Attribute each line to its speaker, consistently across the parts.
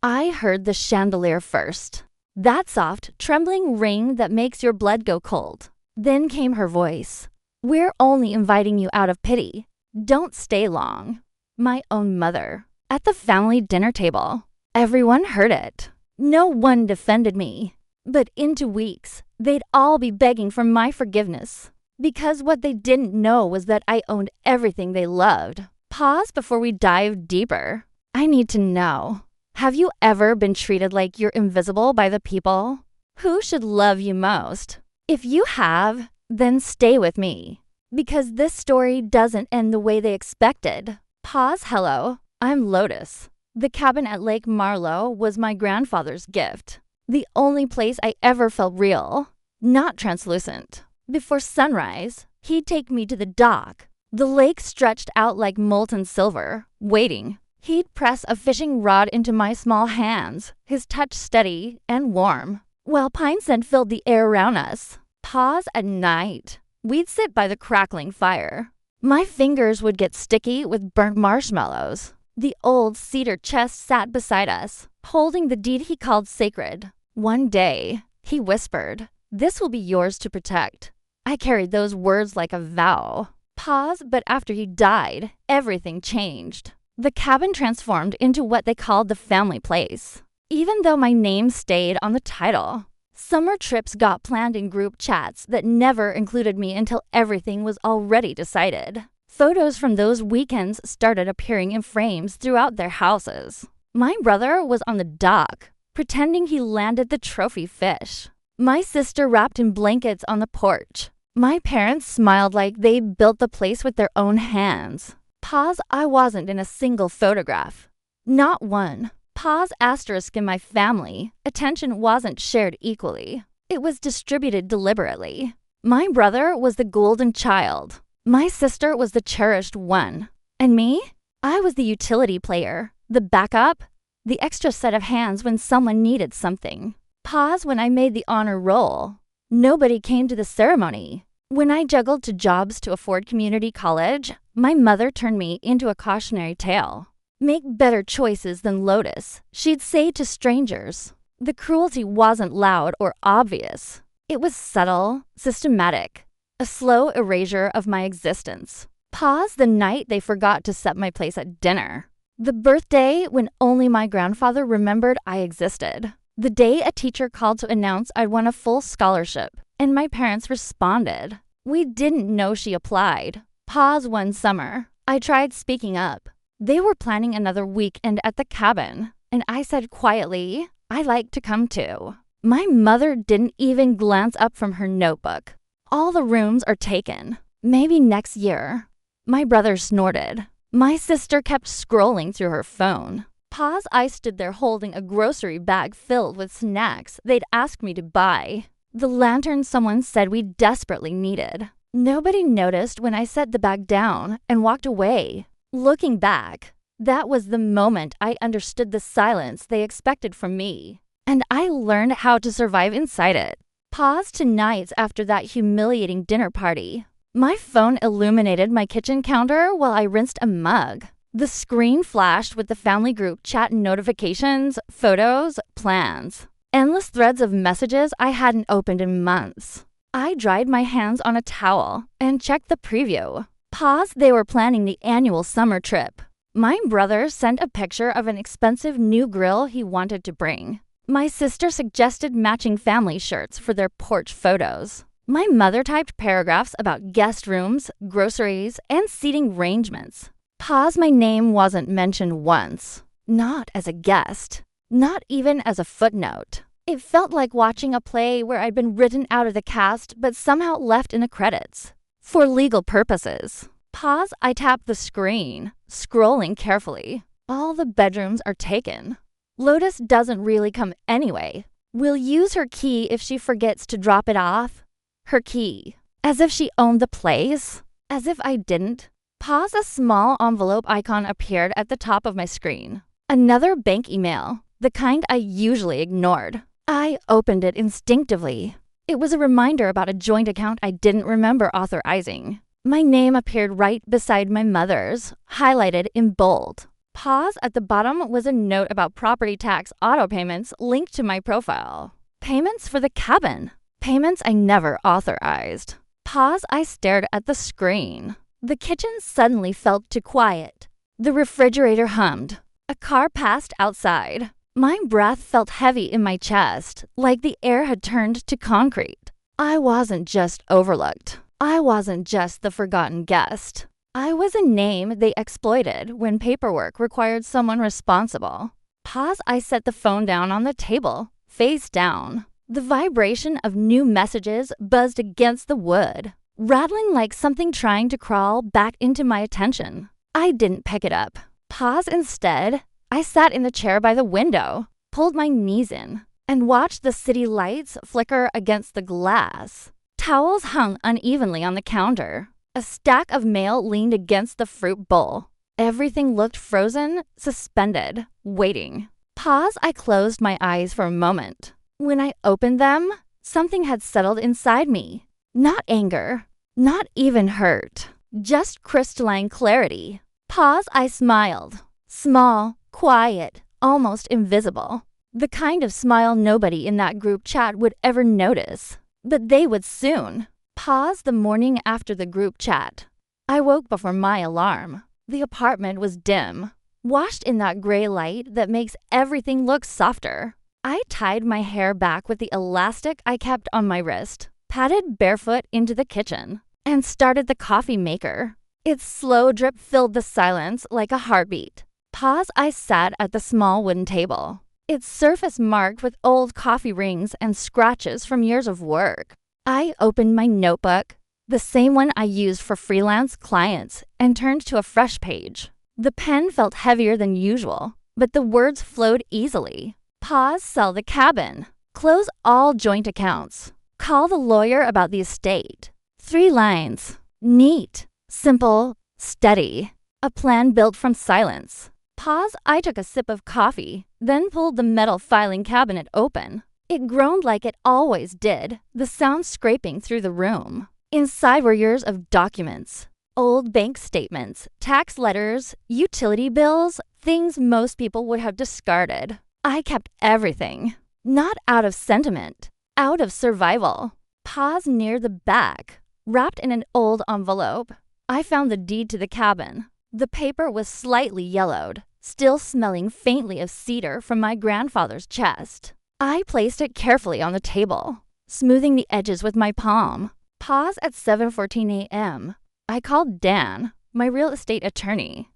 Speaker 1: I heard the chandelier first. That soft, trembling ring that makes your blood go cold. Then came her voice. We're only inviting you out of pity. Don't stay long. My own mother. At the family dinner table. Everyone heard it. No one defended me. But in 2 weeks, they'd all be begging for my forgiveness. Because what they didn't know was that I owned everything they loved. Pause before we dive deeper. I need to know. Have you ever been treated like you're invisible by the people? Who should love you most? If you have, then stay with me. Because this story doesn't end the way they expected. Pause. Hello, I'm Lotus. The cabin at Lake Marlowe was my grandfather's gift. The only place I ever felt real, not translucent. Before sunrise, he'd take me to the dock. The lake stretched out like molten silver, waiting. He'd press a fishing rod into my small hands, his touch steady and warm, while pine scent filled the air around us. Pause. At night, we'd sit by the crackling fire. My fingers would get sticky with burnt marshmallows. The old cedar chest sat beside us, holding the deed he called sacred. One day, he whispered, "This will be yours to protect." I carried those words like a vow. Pause. But after he died, everything changed. The cabin transformed into what they called the family place. Even though my name stayed on the title, summer trips got planned in group chats that never included me until everything was already decided. Photos from those weekends started appearing in frames throughout their houses. My brother was on the dock, pretending he landed the trophy fish. My sister wrapped in blankets on the porch. My parents smiled like they built the place with their own hands. Pause. I wasn't in a single photograph. Not one. Pause. Asterisk. In my family, attention wasn't shared equally. It was distributed deliberately. My brother was the golden child. My sister was the cherished one. And me? I was the utility player, the backup, the extra set of hands when someone needed something. Pause. When I made the honor roll, nobody came to the ceremony. When I juggled 2 jobs to afford community college, my mother turned me into a cautionary tale. Make better choices than Lotus, she'd say to strangers. The cruelty wasn't loud or obvious. It was subtle, systematic, a slow erasure of my existence. Pause. The night they forgot to set my place at dinner. The birthday when only my grandfather remembered I existed. The day a teacher called to announce I'd won a full scholarship, and my parents responded. We didn't know she applied. Pause. One summer, I tried speaking up. They were planning another weekend at the cabin, and I said quietly, "I'd like to come too." My mother didn't even glance up from her notebook. "All the rooms are taken. Maybe next year." My brother snorted. My sister kept scrolling through her phone. Pause. I stood there holding a grocery bag filled with snacks they'd asked me to buy. The lantern someone said we desperately needed. Nobody noticed when I set the bag down and walked away. Looking back, that was the moment I understood the silence they expected from me. And I learned how to survive inside it. Pause. To nights after that humiliating dinner party, my phone illuminated my kitchen counter while I rinsed a mug. The screen flashed with the family group chat notifications, photos, plans. Endless threads of messages I hadn't opened in months. I dried my hands on a towel and checked the preview. Pause. They were planning the annual summer trip. My brother sent a picture of an expensive new grill he wanted to bring. My sister suggested matching family shirts for their porch photos. My mother typed paragraphs about guest rooms, groceries, and seating arrangements. Pause. My name wasn't mentioned once. Not as a guest. Not even as a footnote. It felt like watching a play where I'd been written out of the cast but somehow left in the credits. For legal purposes. Pause. I tapped the screen, scrolling carefully. All the bedrooms are taken. Lotus doesn't really come anyway. We'll use her key if she forgets to drop it off. Her key. As if she owned the place. As if I didn't. Pause. A small envelope icon appeared at the top of my screen. Another bank email. The kind I usually ignored. I opened it instinctively. It was a reminder about a joint account I didn't remember authorizing. My name appeared right beside my mother's, highlighted in bold. Pause. At the bottom was a note about property tax auto payments linked to my profile. Payments for the cabin. Payments I never authorized. Pause. I stared at the screen. The kitchen suddenly felt too quiet. The refrigerator hummed. A car passed outside. My breath felt heavy in my chest, like the air had turned to concrete. I wasn't just overlooked. I wasn't just the forgotten guest. I was a name they exploited when paperwork required someone responsible. Pause. I set the phone down on the table, face down. The vibration of new messages buzzed against the wood, rattling like something trying to crawl back into my attention. I didn't pick it up. Pause. Instead, I sat in the chair by the window, pulled my knees in, and watched the city lights flicker against the glass. Towels hung unevenly on the counter. A stack of mail leaned against the fruit bowl. Everything looked frozen, suspended, waiting. Pause. I closed my eyes for a moment. When I opened them, something had settled inside me. Not anger, not even hurt, just crystalline clarity. Pause. I smiled. Small, quiet, almost invisible. The kind of smile nobody in that group chat would ever notice. But they would soon. Pause. The morning after the group chat. I woke before my alarm. The apartment was dim, washed in that gray light that makes everything look softer. I tied my hair back with the elastic I kept on my wrist, padded barefoot into the kitchen, and started the coffee maker. Its slow drip filled the silence like a heartbeat. Pause. I sat at the small wooden table, its surface marked with old coffee rings and scratches from years of work. I opened my notebook, the same one I used for freelance clients, and turned to a fresh page. The pen felt heavier than usual, but the words flowed easily. Pause. Sell the cabin. Close all joint accounts. Call the lawyer about the estate. 3 lines. Neat, simple, steady. A plan built from silence. Pause. I took a sip of coffee, then pulled the metal filing cabinet open. It groaned like it always did, the sound scraping through the room. Inside were years of documents. Old bank statements, tax letters, utility bills, things most people would have discarded. I kept everything. Not out of sentiment, out of survival. Pause. Near the back, wrapped in an old envelope, I found the deed to the cabin. The paper was slightly yellowed, still smelling faintly of cedar from my grandfather's chest. I placed it carefully on the table, smoothing the edges with my palm. Pause. At 7:14 a.m. I called Dan, my real estate attorney.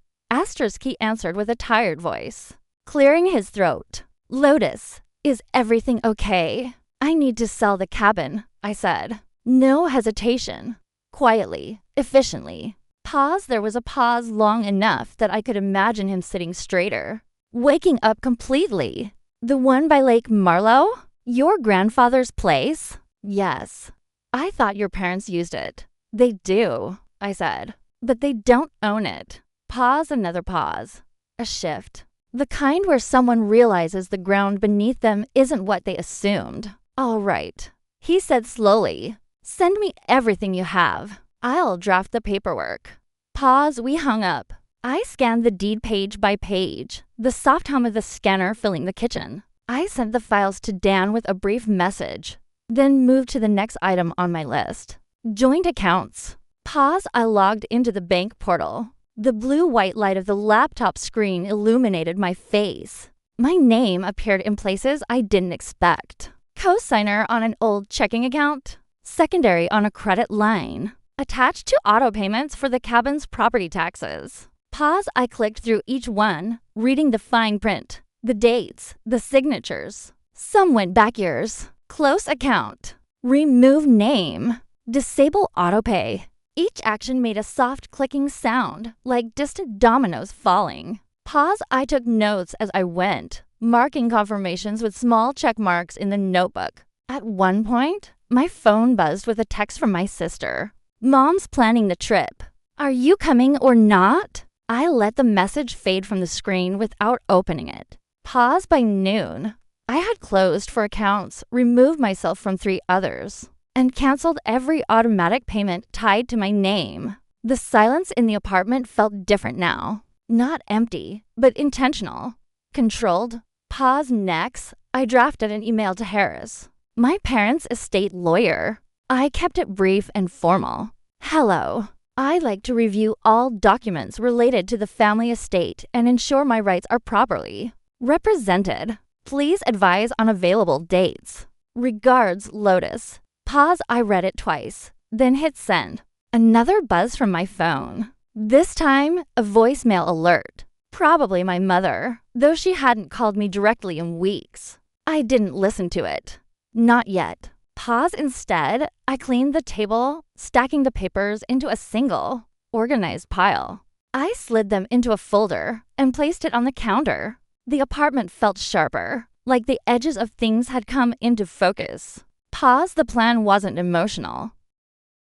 Speaker 1: He answered with a tired voice, clearing his throat. Lotus, is everything okay? I need to sell the cabin, I said. No hesitation. Quietly, efficiently. Pause. There was a pause long enough that I could imagine him sitting straighter, waking up completely. The one by Lake Marlowe? Your grandfather's place? Yes. I thought your parents used it. They do, I said, but they don't own it. Pause. Another pause. A shift. The kind where someone realizes the ground beneath them isn't what they assumed. All right, he said slowly. Send me everything you have. I'll draft the paperwork. Pause. We hung up. I scanned the deed page by page, the soft hum of the scanner filling the kitchen. I sent the files to Dan with a brief message, then moved to the next item on my list. Joint accounts. Pause. I logged into the bank portal. The blue-white light of the laptop screen illuminated my face. My name appeared in places I didn't expect. Co-signer on an old checking account. Secondary on a credit line. Attached to auto payments for the cabin's property taxes. Pause. I clicked through each one, reading the fine print, the dates, the signatures. Some went back years. Close account. Remove name. Disable autopay. Each action made a soft clicking sound, like distant dominoes falling. Pause. I took notes as I went, marking confirmations with small check marks in the notebook. At one point, my phone buzzed with a text from my sister. Mom's planning the trip. Are you coming or not? I let the message fade from the screen without opening it. Pause. By noon, I had closed 4 accounts, removed myself from 3 others, and canceled every automatic payment tied to my name. The silence in the apartment felt different now. Not empty, but intentional. Controlled. Pause next. I drafted an email to Harris, my parents' estate lawyer. I kept it brief and formal. Hello. I'd like to review all documents related to the family estate and ensure my rights are properly represented. Please advise on available dates. Regards, Lotus. Pause. I read it twice, then hit send. Another buzz from my phone. This time, a voicemail alert. Probably my mother, though she hadn't called me directly in weeks. I didn't listen to it. Not yet. Pause instead. I cleaned the table, stacking the papers into a single, organized pile. I slid them into a folder and placed it on the counter. The apartment felt sharper, like the edges of things had come into focus. Pause. The plan wasn't emotional.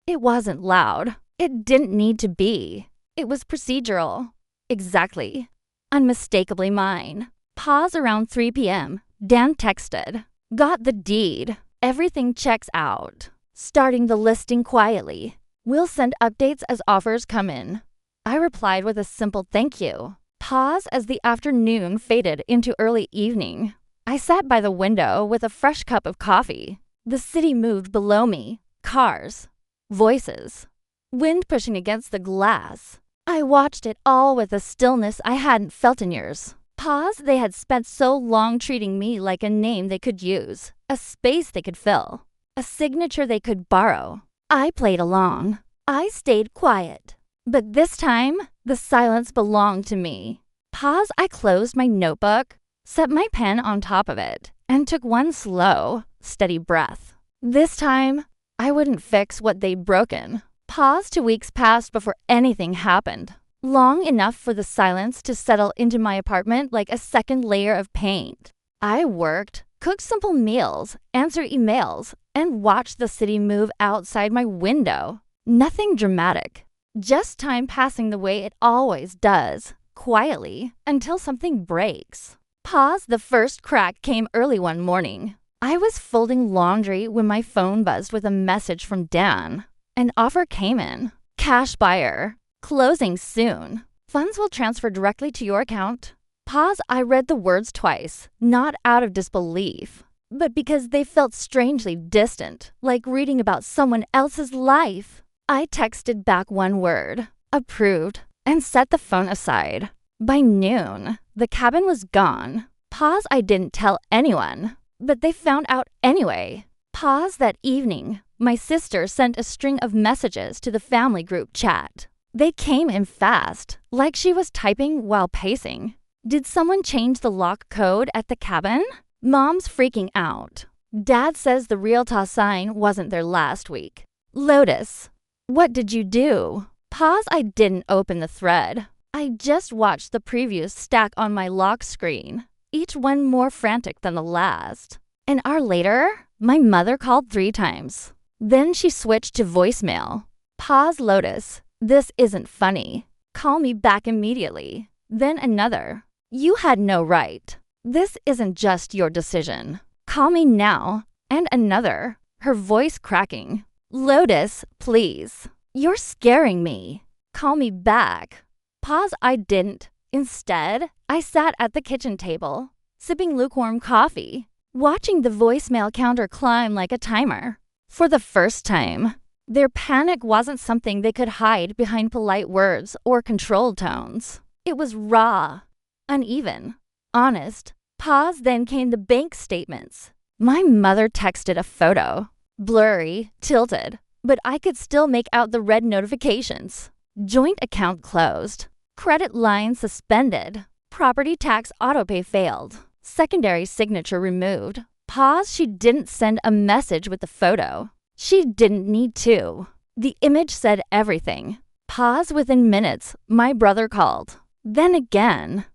Speaker 1: It wasn't loud. It didn't need to be. It was procedural. Exactly. Unmistakably mine. Pause. Around 3 p.m. Dan texted. Got the deed. Everything checks out. Starting the listing quietly. We'll send updates as offers come in. I replied with a simple thank you. Pause as the afternoon faded into early evening. I sat by the window with a fresh cup of coffee. The city moved below me. Cars. Voices. Wind pushing against the glass. I watched it all with a stillness I hadn't felt in years. Pause. They had spent so long treating me like a name they could use, a space they could fill, a signature they could borrow. I played along. I stayed quiet. But this time, the silence belonged to me. Pause. I closed my notebook, set my pen on top of it, and took one slow, steady breath. This time, I wouldn't fix what they'd broken. Pause. 2 weeks passed before anything happened. Long enough for the silence to settle into my apartment like a second layer of paint. I worked, cooked simple meals, answered emails, and watched the city move outside my window. Nothing dramatic. Just time passing the way it always does, quietly, until something breaks. Pause. The first crack came early one morning. I was folding laundry when my phone buzzed with a message from Dan. An offer came in. Cash buyer. Closing soon. Funds will transfer directly to your account. Pause. I read the words twice, not out of disbelief, but because they felt strangely distant, like reading about someone else's life. I texted back one word, approved, and set the phone aside. By noon, the cabin was gone. Pause. I didn't tell anyone, but they found out anyway. Pause. That evening, my sister sent a string of messages to the family group chat. They came in fast, like she was typing while pacing. Did someone change the lock code at the cabin? Mom's freaking out. Dad says the Realtor sign wasn't there last week. Lotus. What did you do? Pause. I didn't open the thread. I just watched the previews stack on my lock screen, each one more frantic than the last. An hour later, my mother called 3 times. Then she switched to voicemail. Pause. Lotus. This isn't funny. Call me back immediately. Then another. You had no right. This isn't just your decision. Call me now. And another. Her voice cracking. Lotus, please. You're scaring me. Call me back. Pause. I didn't. Instead, I sat at the kitchen table, sipping lukewarm coffee, watching the voicemail counter climb like a timer. For the first time, their panic wasn't something they could hide behind polite words or controlled tones. It was raw, uneven, honest. Pause. Then came the bank statements. My mother texted a photo. Blurry, tilted, but I could still make out the red notifications. Joint account closed. Credit line suspended. Property tax autopay failed. Secondary signature removed. Pause. She didn't send a message with the photo. She didn't need to. The image said everything. Pause. Within minutes, my brother called. Then again.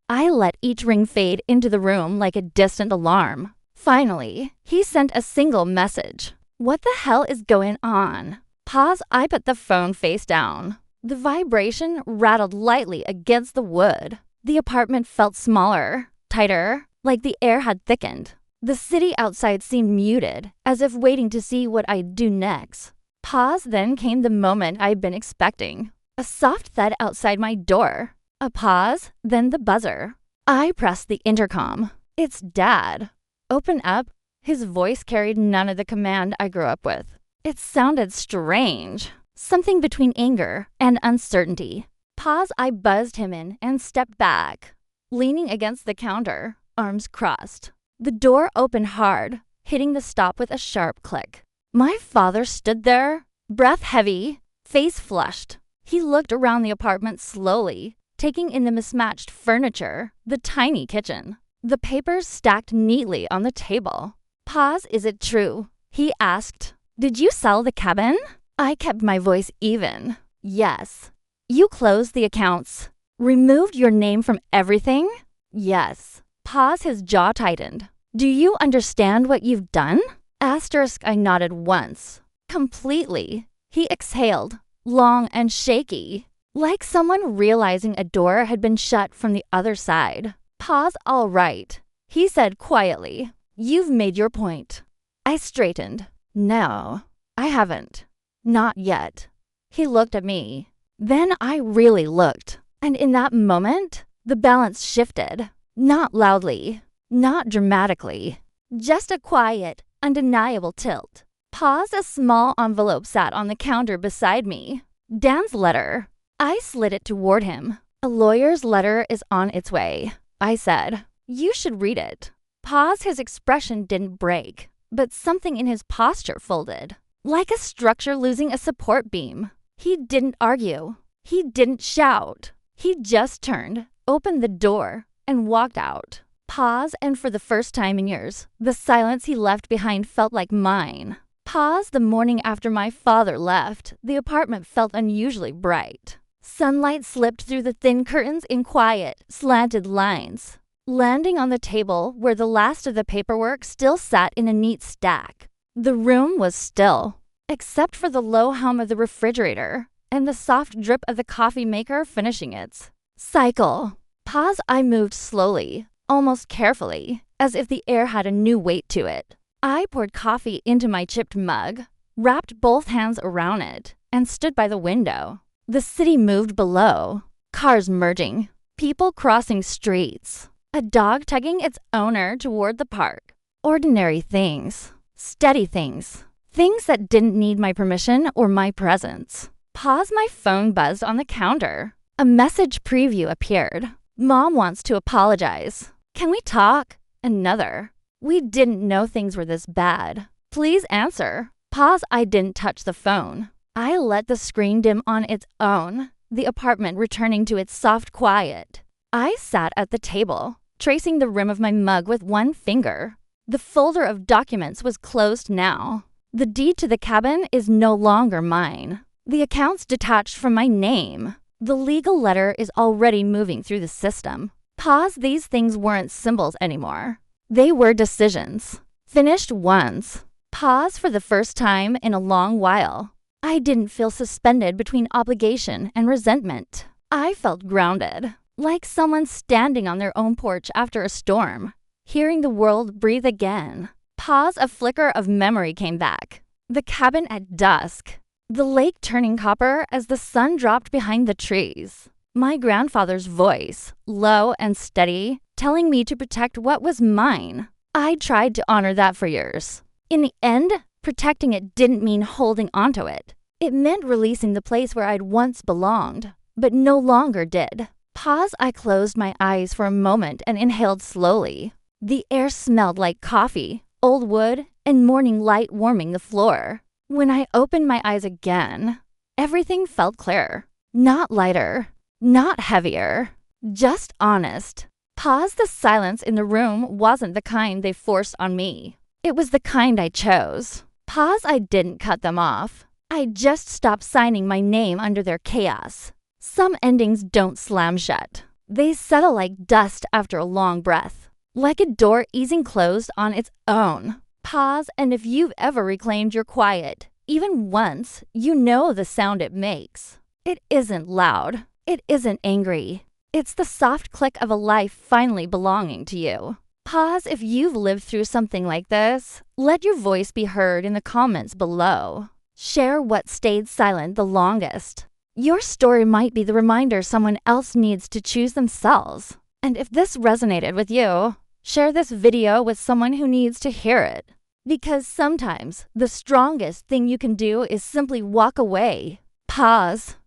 Speaker 1: I let each ring fade into the room like a distant alarm. Finally, he sent a single message. What the hell is going on? Pause. I put the phone face down. The vibration rattled lightly against the wood. The apartment felt smaller, tighter, like the air had thickened. The city outside seemed muted, as if waiting to see what I'd do next. Pause. Then came the moment I'd been expecting. A soft thud outside my door. A pause, then the buzzer. I pressed the intercom. It's Dad. Open up. His voice carried none of the command I grew up with. It sounded strange. Something between anger and uncertainty. Pause, I buzzed him in and stepped back, leaning against the counter, arms crossed. The door opened hard, hitting the stop with a sharp click. My father stood there, breath heavy, face flushed. He looked around the apartment slowly, taking in the mismatched furniture, the tiny kitchen, the papers stacked neatly on the table. Pause, is it true? He asked. Did you sell the cabin? I kept my voice even. Yes. You closed the accounts. Removed your name from everything? Yes. Pause, his jaw tightened. Do you understand what you've done? Asterisk, I nodded once. Completely. He exhaled, long and shaky, like someone realizing a door had been shut from the other side. Pause, all right. He said quietly. You've made your point. I straightened. No, I haven't. Not yet. He looked at me. Then I really looked. And in that moment, the balance shifted. Not loudly, not dramatically. Just a quiet, undeniable tilt. Pause, a small envelope sat on the counter beside me. Dan's letter. I slid it toward him. A lawyer's letter is on its way. I said, you should read it. Pause, his expression didn't break, but something in his posture folded. Like a structure losing a support beam. He didn't argue. He didn't shout. He just turned, opened the door, and walked out. Pause, and for the first time in years, the silence he left behind felt like mine. Pause, the morning after my father left, the apartment felt unusually bright. Sunlight slipped through the thin curtains in quiet, slanted lines, landing on the table where the last of the paperwork still sat in a neat stack. The room was still, except for the low hum of the refrigerator and the soft drip of the coffee maker finishing its cycle. Pause, I moved slowly, almost carefully, as if the air had a new weight to it. I poured coffee into my chipped mug, wrapped both hands around it, and stood by the window. The city moved below, cars merging, people crossing streets, a dog tugging its owner toward the park. Ordinary things, steady things, things that didn't need my permission or my presence. Pause, my phone buzzed on the counter. A message preview appeared. Mom wants to apologize. Can we talk? Another. We didn't know things were this bad. Please answer. Pause, I didn't touch the phone. I let the screen dim on its own, the apartment returning to its soft quiet. I sat at the table, tracing the rim of my mug with one finger. The folder of documents was closed now. The deed to the cabin is no longer mine. The account's detached from my name. The legal letter is already moving through the system. Pause, these things weren't symbols anymore. They were decisions. Finished ones. Pause, for the first time in a long while. I didn't feel suspended between obligation and resentment. I felt grounded, like someone standing on their own porch after a storm, hearing the world breathe again. Pause, a flicker of memory came back. The cabin at dusk. The lake turning copper as the sun dropped behind the trees. My grandfather's voice, low and steady, telling me to protect what was mine. I tried to honor that for years. In the end, protecting it didn't mean holding onto it. It meant releasing the place where I'd once belonged, but no longer did. Pause, I closed my eyes for a moment and inhaled slowly. The air smelled like coffee, old wood, and morning light warming the floor. When I opened my eyes again, everything felt clear. Not lighter, not heavier, just honest. Pause, the silence in the room wasn't the kind they forced on me. It was the kind I chose. Pause, I didn't cut them off. I just stopped signing my name under their chaos. Some endings don't slam shut. They settle like dust after a long breath, like a door easing closed on its own. Pause, and if you've ever reclaimed your quiet, even once, you know the sound it makes. It isn't loud. It isn't angry. It's the soft click of a life finally belonging to you. Pause, if you've lived through something like this. Let your voice be heard in the comments below. Share what stayed silent the longest. Your story might be the reminder someone else needs to choose themselves. And if this resonated with you, share this video with someone who needs to hear it. Because sometimes the strongest thing you can do is simply walk away, pause,